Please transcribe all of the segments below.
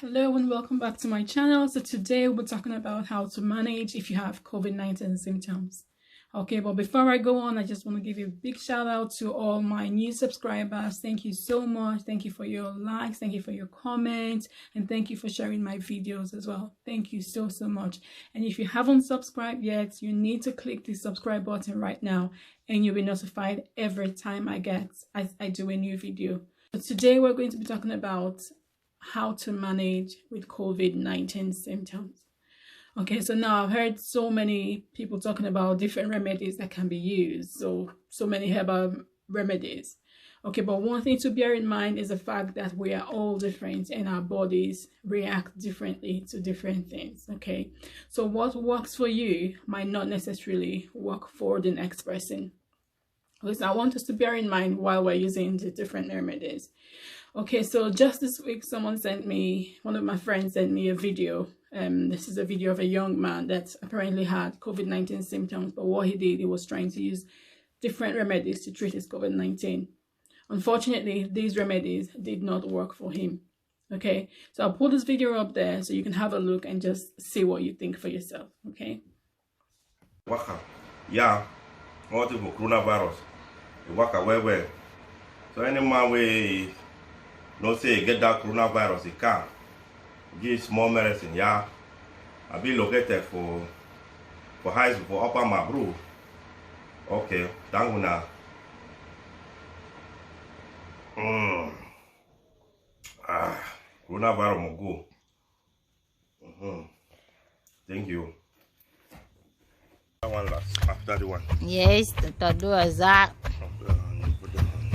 Hello and welcome back to my channel. So today we're talking about how to manage if you have COVID-19 symptoms. Okay, but before I go on, I just want to give you a big shout out to all my new subscribers. Thank you so much. Thank you for your likes, thank you for your comments, and thank you for sharing my videos as well. Thank you so much. And if you haven't subscribed yet, you need to click the subscribe button right now and you'll be notified every time I do a new video. So today we're going to be talking about how to manage with COVID-19 symptoms. Okay, so now I've heard so many people talking about different remedies that can be used, so many herbal remedies. Okay, but one thing to bear in mind is the fact that we are all different and our bodies react differently to different things. Okay, so what works for you might not necessarily work for the next person. Okay, so I want us to bear in mind while we're using the different remedies. Okay, so just this week, one of my friends sent me a video. This is a video of a young man that apparently had COVID-19 symptoms, but what he did, he was trying to use different remedies to treat his COVID-19. Unfortunately, these remedies did not work for him. Okay, so I'll put this video up there so you can have a look and just see what you think for yourself. Okay. Yeah, multiple coronavirus. It work well. So any man we no say get that coronavirus, he can give small medicine. Yeah, I be located for high school for upper Mabru. Okay, thank you now. Coronavirus will go. Thank you. One last after the one. Yes, Dr. Duaza.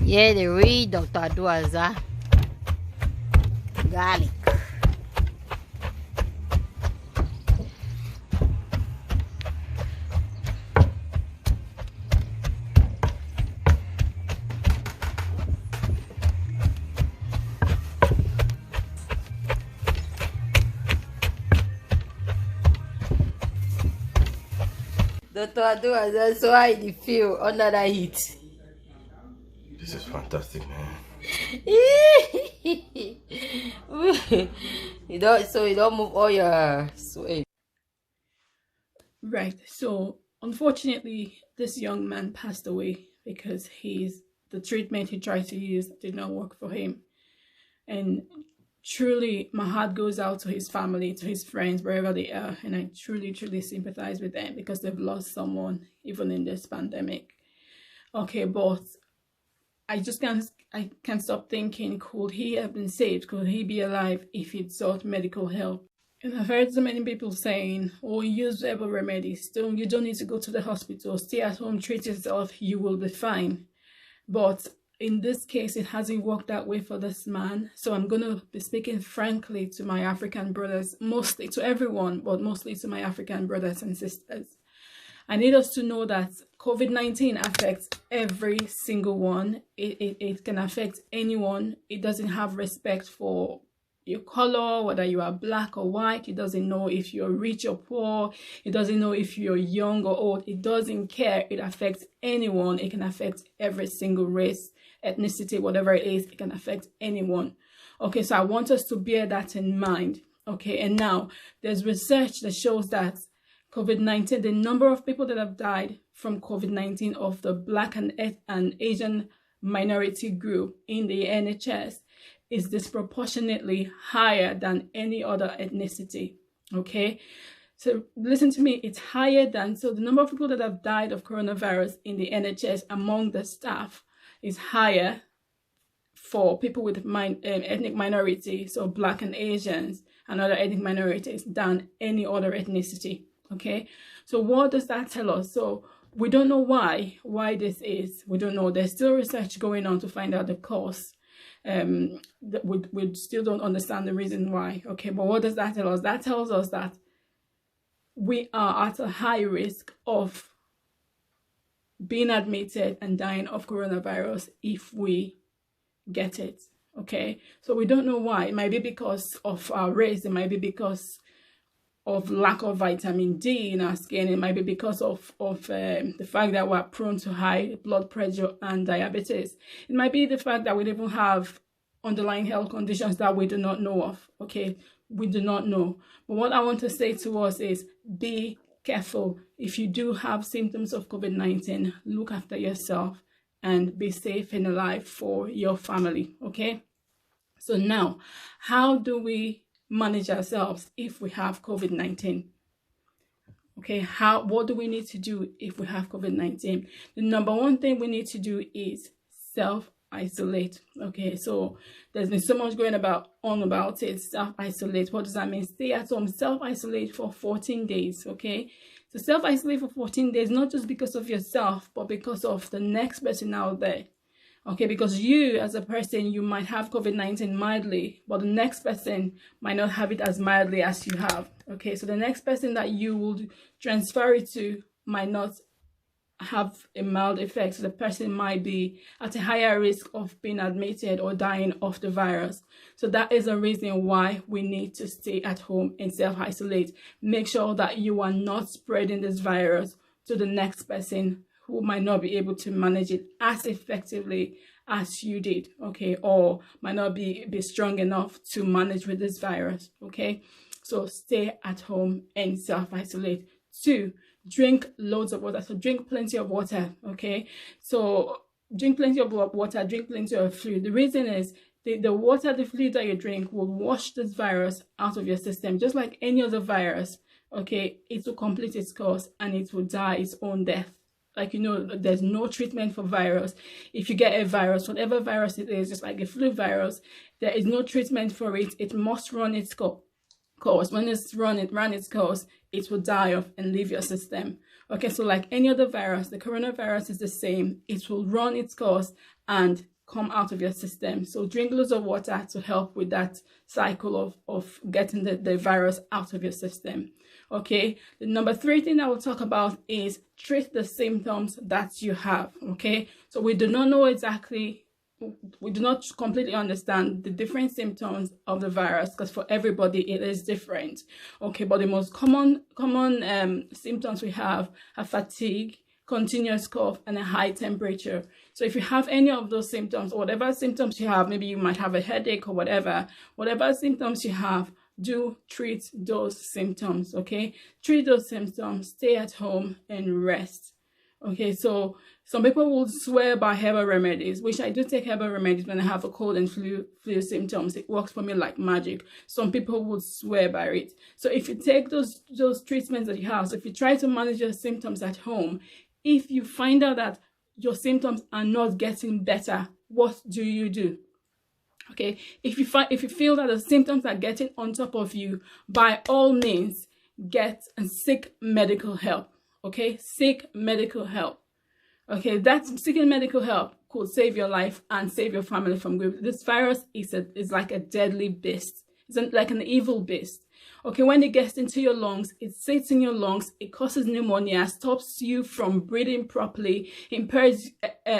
Yeah, the read Dr. Duaza. Garlic. Dr. Duaza, so how do you feel under that heat? This is fantastic, man. you don't move all your sweat. Right, so unfortunately this young man passed away because the treatment he tried to use did not work for him. And truly my heart goes out to his family, to his friends, wherever they are, and I truly sympathize with them because they've lost someone even in this pandemic. Okay, but I can't stop thinking, could he have been saved? Could he be alive if he'd sought medical help? And I've heard so many people saying, oh, use herbal remedies. You don't need to go to the hospital. Stay at home, treat yourself, you will be fine. But in this case, it hasn't worked that way for this man. So I'm going to be speaking frankly to my African brothers, mostly to everyone, but mostly to my African brothers and sisters. I need us to know that COVID-19 affects every single one. It can affect anyone. It doesn't have respect for your color, whether you are black or white. It doesn't know if you're rich or poor. It doesn't know if you're young or old. It doesn't care. It affects anyone. It can affect every single race, ethnicity, whatever it is. It can affect anyone. Okay, so I want us to bear that in mind. Okay, and now there's research that shows that COVID-19, the number of people that have died from COVID-19 of the Black and Asian minority group in the NHS is disproportionately higher than any other ethnicity. Okay, so listen to me, it's higher than, so the number of people that have died of coronavirus in the NHS among the staff is higher for people with ethnic minority, so Black and Asians and other ethnic minorities, than any other ethnicity. Okay, so what does that tell us? So we don't know why this is. We don't know. There's still research going on to find out the cause. We still don't understand the reason why. Okay, but what does that tell us? That tells us that we are at a high risk of being admitted and dying of coronavirus if we get it. Okay, so we don't know why. It might be because of our race. It might be because of lack of vitamin D in our skin. It might be because of the fact that we're prone to high blood pressure and diabetes. It might be the fact that we don't have underlying health conditions that we do not know of. Okay, we do not know. But what I want to say to us is be careful. If you do have symptoms of COVID-19, look after yourself and be safe and alive for your family. Okay, so now, how do we manage ourselves if we have COVID-19? Okay, what do we need to do if we have COVID-19? The number one thing we need to do is self-isolate. Okay, so there's been so much going on about it. Self-isolate. What does that mean? Stay at home. Self-isolate for 14 days. Okay, so self-isolate for 14 days, not just because of yourself, but because of the next person out there. Okay, because you as a person, you might have COVID-19 mildly, but the next person might not have it as mildly as you have. Okay, so the next person that you would transfer it to might not have a mild effect. So the person might be at a higher risk of being admitted or dying of the virus. So that is a reason why we need to stay at home and self-isolate. Make sure that you are not spreading this virus to the next person who might not be able to manage it as effectively as you did, okay, or might not be strong enough to manage with this virus. Okay, so stay at home and self-isolate. 2, drink loads of water. So drink plenty of water. Okay, so drink plenty of water, drink plenty of fluid. The reason is the water, the fluid that you drink will wash this virus out of your system, just like any other virus. Okay, it will complete its course and it will die its own death. Like, you know, there's no treatment for virus. If you get a virus, whatever virus it is, just like a flu virus, there is no treatment for it. It must run its course. When it's ran its course, it will die off and leave your system. Okay, so like any other virus, the coronavirus is the same. It will run its course and come out of your system. So drink loads of water to help with that cycle of getting the virus out of your system. Okay, the number 3 thing I will talk about is treat the symptoms that you have. Okay, so we do not know exactly, we do not completely understand the different symptoms of the virus, because for everybody it is different. Okay, but the most common symptoms we have are fatigue, continuous cough, and a high temperature. So if you have any of those symptoms, or whatever symptoms you have, maybe you might have a headache or whatever symptoms you have, do treat those symptoms. Okay, treat those symptoms, stay at home and rest. Okay, so some people will swear by herbal remedies, which I do take herbal remedies when I have a cold and flu symptoms. It works for me like magic. Some people would swear by it. So if you take those treatments that you have, so if you try to manage your symptoms at home, if you find out that your symptoms are not getting better, what do you do? Okay, if you feel that the symptoms are getting on top of you, by all means get and seek medical help. Okay, seek medical help. Okay, that's seeking medical help could save your life and save your family from grief. This virus is like a deadly beast. It's like an evil beast. Okay, when it gets into your lungs, it sits in your lungs, it causes pneumonia, stops you from breathing properly, impairs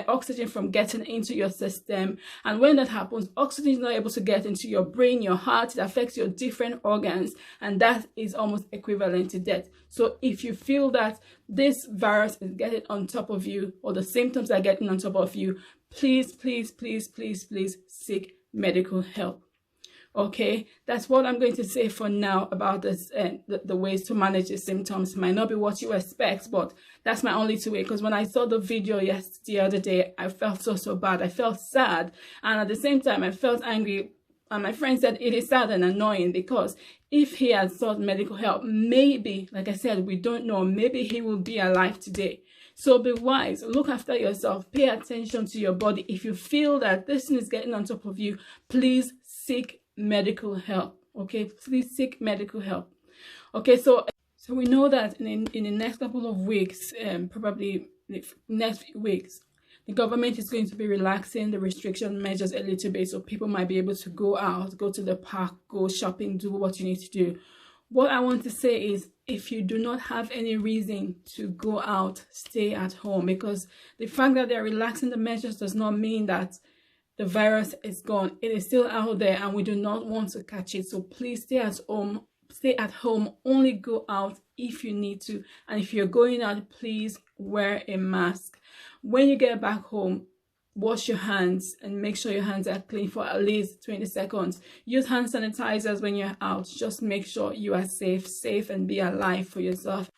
oxygen from getting into your system. And when that happens, oxygen is not able to get into your brain, your heart, it affects your different organs, and that is almost equivalent to death. So if you feel that this virus is getting on top of you, or the symptoms are getting on top of you, please, please, please, please, please seek medical help. Okay, that's what I'm going to say for now about this. The ways to manage the symptoms might not be what you expect, but that's my only 2 ways. Because when I saw the video the other day, I felt so bad. I felt sad, and at the same time, I felt angry. And my friend said it is sad and annoying, because if he had sought medical help, maybe, like I said, we don't know, maybe he will be alive today. So be wise, look after yourself, pay attention to your body. If you feel that this thing is getting on top of you, please seek medical help. Okay, please seek medical help. Okay, so we know that in the next couple of weeks, probably the next few weeks, the government is going to be relaxing the restriction measures a little bit, so people might be able to go out, go to the park, go shopping, do what you need to do. What I want to say is, if you do not have any reason to go out, stay at home, because the fact that they're relaxing the measures does not mean that the virus is gone. It is still out there, and we do not want to catch it. So please stay at home. Stay at home. Only go out if you need to. And if you're going out, please wear a mask. When you get back home, wash your hands and make sure your hands are clean for at least 20 seconds. Use hand sanitizers when you're out. Just make sure you are safe and be alive for yourself.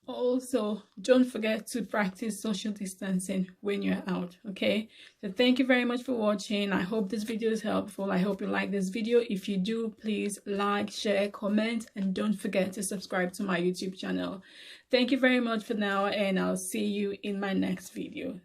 Also, don't forget to practice social distancing when you're out. Okay, so thank you very much for watching. I hope this video is helpful. I hope you like this video. If you do, please like, share, comment, and don't forget to subscribe to my YouTube channel. Thank you very much for now, and I'll see you in my next video.